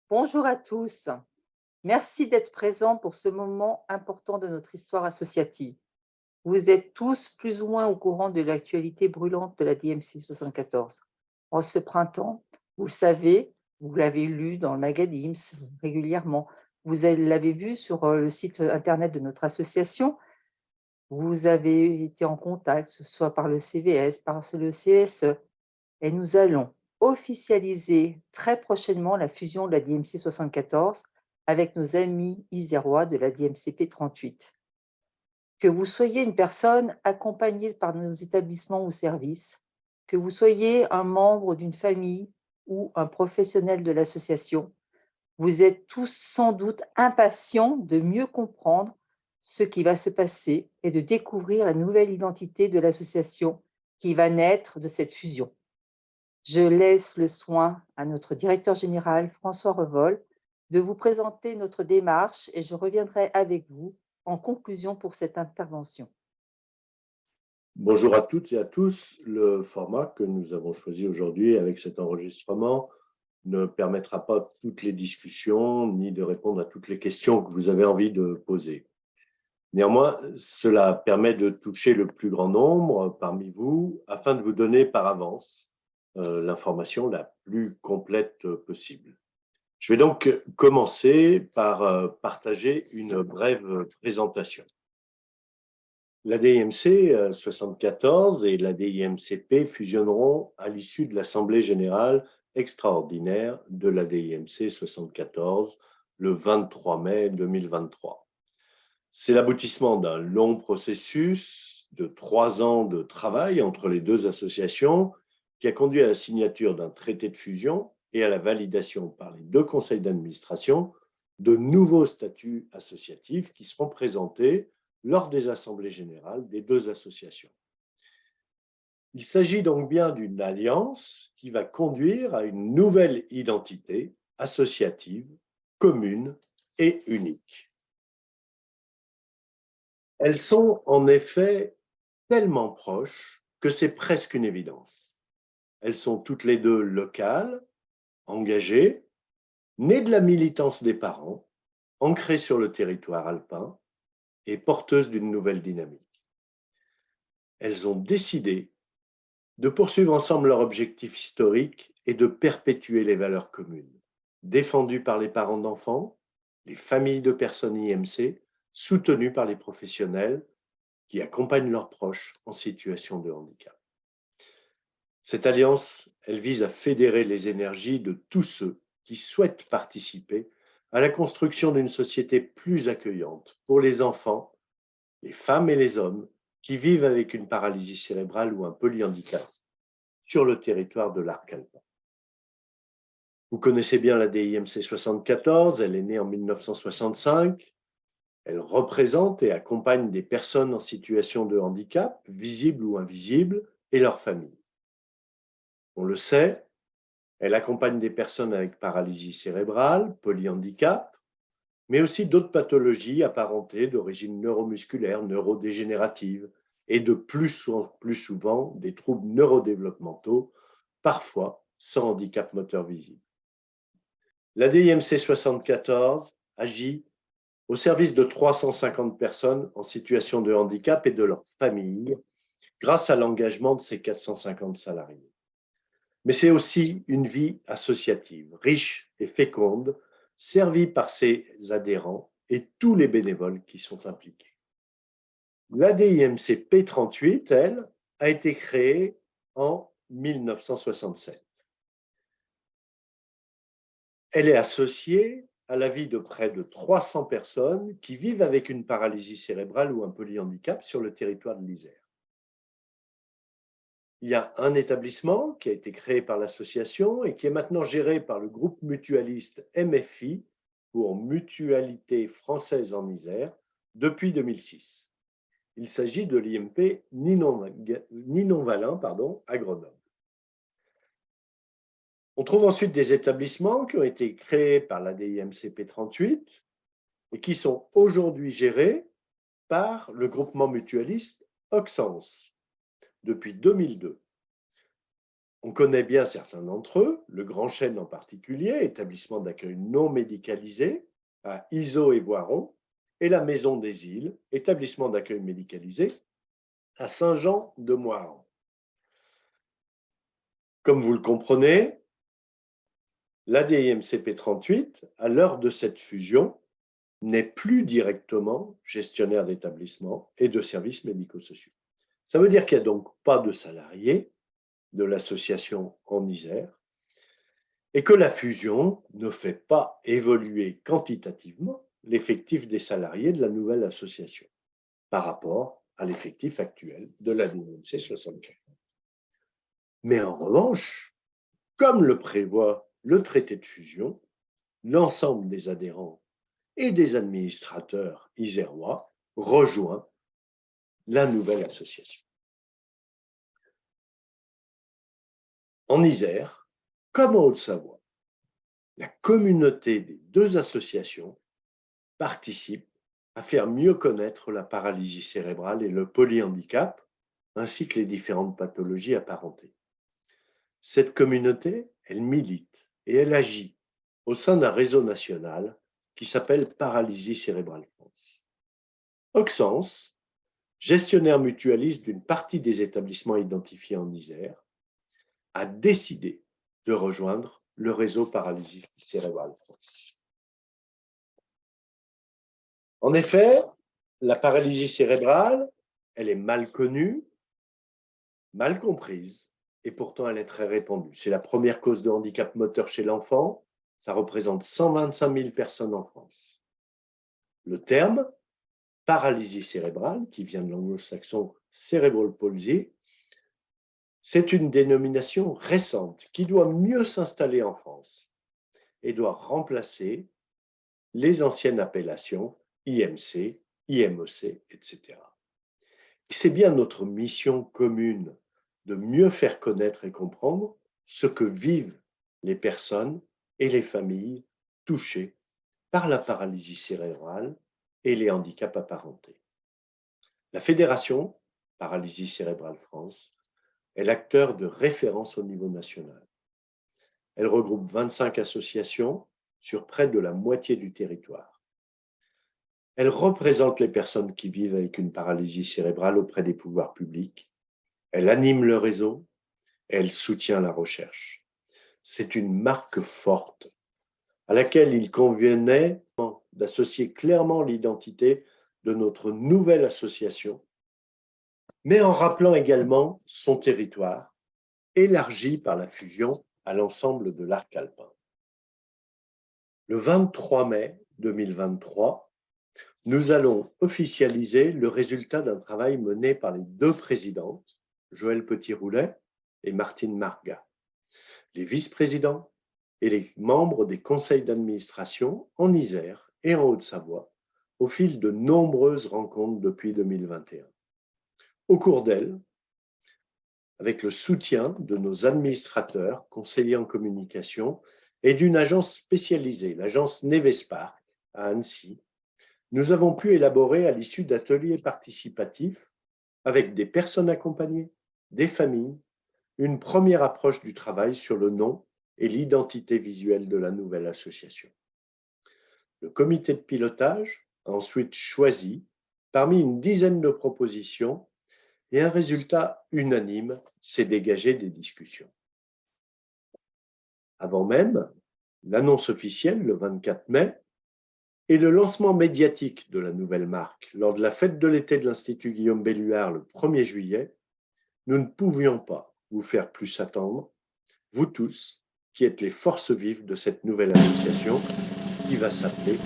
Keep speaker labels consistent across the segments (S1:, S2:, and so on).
S1: Bonjour à tous. Merci d'être présents pour ce moment important de notre histoire associative. Vous êtes tous plus ou moins au courant de l'actualité brûlante de la DMC 74. En ce printemps, vous le savez, vous l'avez lu dans le magazine régulièrement, l'avez vu sur le site internet de notre association, vous avez été en contact, que ce soit par le CVS, par le CSE, et nous allons officialiser très prochainement la fusion de la DMC 74 avec nos amis isérois de la DMCP 38. Que vous soyez une personne accompagnée par nos établissements ou services, que vous soyez un membre d'une famille ou un professionnel de l'association, vous êtes tous sans doute impatients de mieux comprendre ce qui va se passer et de découvrir la nouvelle identité de l'association qui va naître de cette fusion. Je laisse le soin à notre directeur général, François Revol, de vous présenter notre démarche et je reviendrai avec vous en conclusion pour cette intervention.
S2: Bonjour à toutes et à tous. Le format que nous avons choisi aujourd'hui avec cet enregistrement ne permettra pas toutes les discussions ni de répondre à toutes les questions que vous avez envie de poser. Néanmoins, cela permet de toucher le plus grand nombre parmi vous afin de vous donner par avance l'information la plus complète possible. Je vais donc commencer par partager une brève présentation. L'ADIMC 74 et l'ADIMCP fusionneront à l'issue de l'Assemblée générale extraordinaire de l'ADIMC 74 le 23 mai 2023. C'est l'aboutissement d'un long processus de 3 ans de travail entre les deux associations qui a conduit à la signature d'un traité de fusion et à la validation par les deux conseils d'administration de nouveaux statuts associatifs qui seront présentés lors des assemblées générales des deux associations. Il s'agit donc bien d'une alliance qui va conduire à une nouvelle identité associative, commune et unique. Elles sont en effet tellement proches que c'est presque une évidence. Elles sont toutes les deux locales, engagées, nées de la militance des parents, ancrées sur le territoire alpin et porteuses d'une nouvelle dynamique. Elles ont décidé de poursuivre ensemble leur objectif historique et de perpétuer les valeurs communes, défendues par les parents d'enfants, les familles de personnes IMC, soutenues par les professionnels qui accompagnent leurs proches en situation de handicap. Cette alliance, elle vise à fédérer les énergies de tous ceux qui souhaitent participer à la construction d'une société plus accueillante pour les enfants, les femmes et les hommes qui vivent avec une paralysie cérébrale ou un polyhandicap sur le territoire de l'arc alpin. Vous connaissez bien la DIMC 74, elle est née en 1965. Elle représente et accompagne des personnes en situation de handicap, visibles ou invisibles, et leurs familles. On le sait, elle accompagne des personnes avec paralysie cérébrale, polyhandicap, mais aussi d'autres pathologies apparentées d'origine neuromusculaire, neurodégénérative, et de plus en plus souvent des troubles neurodéveloppementaux, parfois sans handicap moteur visible. La DIMC 74 agit au service de 350 personnes en situation de handicap et de leurs familles, grâce à l'engagement de ces 450 salariés. Mais c'est aussi une vie associative, riche et féconde, servie par ses adhérents et tous les bénévoles qui sont impliqués. L'ADIMC P38, elle, a été créée en 1967. Elle est associée à la vie de près de 300 personnes qui vivent avec une paralysie cérébrale ou un polyhandicap sur le territoire de l'Isère. Il y a un établissement qui a été créé par l'association et qui est maintenant géré par le groupe mutualiste MFI pour Mutualité française en Isère depuis 2006. Il s'agit de l'IMP Ninon-Valin à Grenoble. On trouve ensuite des établissements qui ont été créés par la DIMCP 38 et qui sont aujourd'hui gérés par le groupement mutualiste Oxens depuis 2002. On connaît bien certains d'entre eux, le Grand Chêne en particulier, établissement d'accueil non médicalisé à Izeau et Voiron, et la Maison des Îles, établissement d'accueil médicalisé à Saint-Jean-de-Moiran. Comme vous le comprenez, l'ADIMCP 38, à l'heure de cette fusion, n'est plus directement gestionnaire d'établissements et de services médico-sociaux. Ça veut dire qu'il n'y a donc pas de salariés de l'association en Isère et que la fusion ne fait pas évoluer quantitativement l'effectif des salariés de la nouvelle association par rapport à l'effectif actuel de la DMC 64. Mais en revanche, comme le prévoit le traité de fusion, l'ensemble des adhérents et des administrateurs isérois rejoint la nouvelle association. En Isère, comme en Haute-Savoie, la communauté des deux associations participe à faire mieux connaître la paralysie cérébrale et le polyhandicap, ainsi que les différentes pathologies apparentées. Cette communauté, elle milite et elle agit au sein d'un réseau national qui s'appelle Paralysie cérébrale France. Auxence, gestionnaire mutualiste d'une partie des établissements identifiés en Isère, a décidé de rejoindre le réseau Paralysie cérébrale France. En effet, la paralysie cérébrale, elle est mal connue, mal comprise, et pourtant elle est très répandue. C'est la première cause de handicap moteur chez l'enfant. Ça représente 125 000 personnes en France. Le terme paralysie cérébrale, qui vient de l'anglo-saxon cerebral palsy, c'est une dénomination récente qui doit mieux s'installer en France et doit remplacer les anciennes appellations IMC, IMEC, etc. C'est bien notre mission commune de mieux faire connaître et comprendre ce que vivent les personnes et les familles touchées par la paralysie cérébrale et les handicaps apparentés. La Fédération Paralysie cérébrale France est l'acteur de référence au niveau national. Elle regroupe 25 associations sur près de la moitié du territoire. Elle représente les personnes qui vivent avec une paralysie cérébrale auprès des pouvoirs publics. Elle anime le réseau et elle soutient la recherche. C'est une marque forte à laquelle il convenait d'associer clairement l'identité de notre nouvelle association, mais en rappelant également son territoire, élargi par la fusion à l'ensemble de l'arc alpin. Le 23 mai 2023, nous allons officialiser le résultat d'un travail mené par les deux présidentes, Joëlle Petit-Roulet et Martine Marga, les vice-présidents et les membres des conseils d'administration en Isère et en Haute-Savoie au fil de nombreuses rencontres depuis 2021. Au cours d'elles, avec le soutien de nos administrateurs, conseillers en communication et d'une agence spécialisée, l'agence Nevespark à Annecy, nous avons pu élaborer à l'issue d'ateliers participatifs avec des personnes accompagnées, des familles, une première approche du travail sur le nom et l'identité visuelle de la nouvelle association. Le comité de pilotage a ensuite choisi, parmi une dizaine de propositions, et un résultat unanime s'est dégagé des discussions. Avant même l'annonce officielle, le 24 mai, et le lancement médiatique de la nouvelle marque lors de la fête de l'été de l'Institut Guillaume Belluard le 1er juillet, nous ne pouvions pas vous faire plus attendre, vous tous, qui êtes les forces vives de cette nouvelle association qui va s'appeler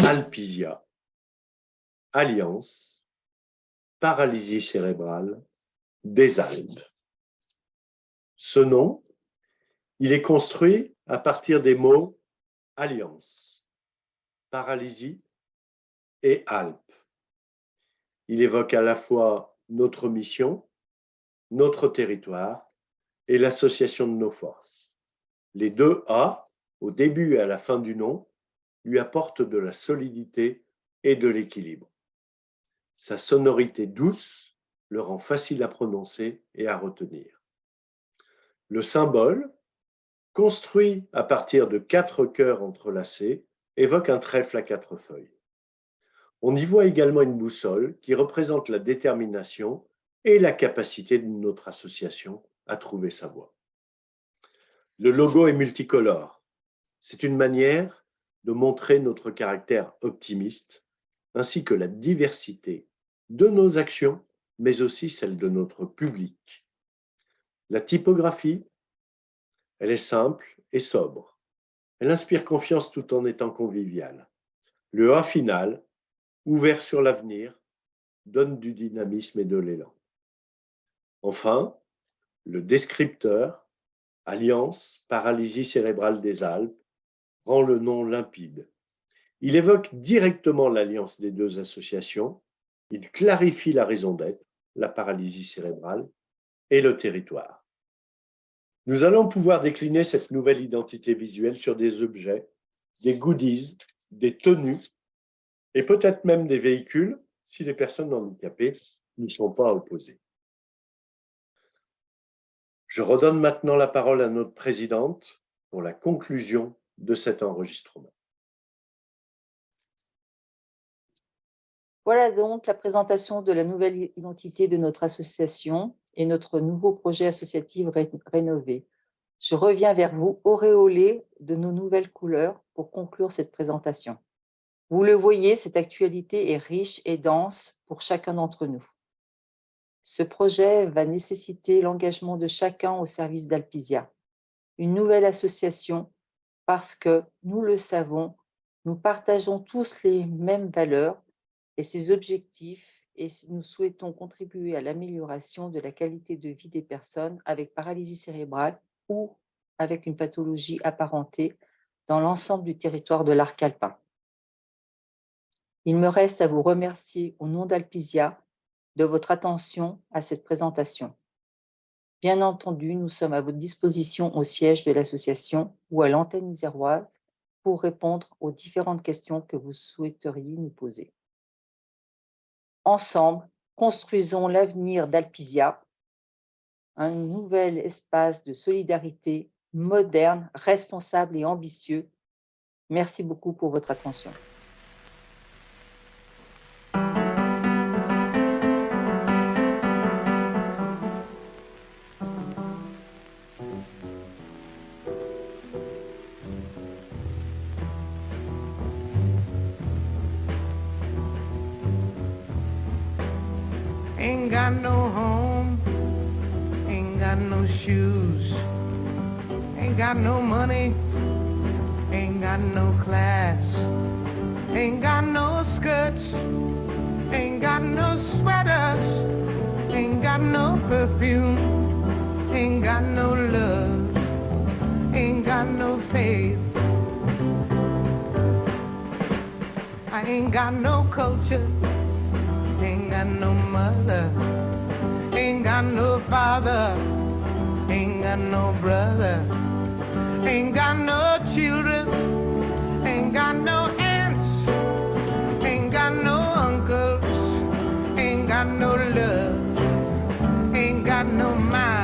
S2: Alpisia, Alliance, Paralysie cérébrale des Alpes. Ce nom, il est construit à partir des mots Alliance, Paralysie et Alpes. Il évoque à la fois notre mission, notre territoire et l'association de nos forces. Les deux A, au début et à la fin du nom, lui apportent de la solidité et de l'équilibre. Sa sonorité douce le rend facile à prononcer et à retenir. Le symbole, construit à partir de 4 cœurs entrelacés, évoque un trèfle à 4 feuilles. On y voit également une boussole qui représente la détermination et la capacité de notre association à trouver sa voie. Le logo est multicolore. C'est une manière de montrer notre caractère optimiste ainsi que la diversité de nos actions, mais aussi celle de notre public. La typographie, elle est simple et sobre. Elle inspire confiance tout en étant conviviale. Le A final, ouvert sur l'avenir, donne du dynamisme et de l'élan. Enfin, le descripteur, Alliance Paralysie Cérébrale des Alpes, rend le nom limpide. Il évoque directement l'alliance des deux associations, il clarifie la raison d'être, la paralysie cérébrale, et le territoire. Nous allons pouvoir décliner cette nouvelle identité visuelle sur des objets, des goodies, des tenues, et peut-être même des véhicules si les personnes handicapées n'y sont pas opposées. Je redonne maintenant la parole à notre présidente pour la conclusion de cet enregistrement.
S1: Voilà donc la présentation de la nouvelle identité de notre association et notre nouveau projet associatif rénové. Je reviens vers vous auréolé de nos nouvelles couleurs pour conclure cette présentation. Vous le voyez, cette actualité est riche et dense pour chacun d'entre nous. Ce projet va nécessiter l'engagement de chacun au service d'Alpisia, une nouvelle association parce que, nous le savons, nous partageons tous les mêmes valeurs et ces objectifs et nous souhaitons contribuer à l'amélioration de la qualité de vie des personnes avec paralysie cérébrale ou avec une pathologie apparentée dans l'ensemble du territoire de l'arc alpin. Il me reste à vous remercier au nom d'Alpisia de votre attention à cette présentation. Bien entendu, nous sommes à votre disposition au siège de l'association ou à l'antenne iséroise pour répondre aux différentes questions que vous souhaiteriez nous poser. Ensemble, construisons l'avenir d'Alpisia, un nouvel espace de solidarité moderne, responsable et ambitieux. Merci beaucoup pour votre attention.
S3: Ain't got no home, ain't got no shoes, ain't got no money, ain't got no class, ain't got no skirts, ain't got no sweaters, ain't got no perfume, ain't got no love, ain't got no faith. I ain't got no culture, ain't got no mother, ain't got no father, ain't got no brother, ain't got no children, ain't got no aunts, ain't got no uncles, ain't got no love, ain't got no mind.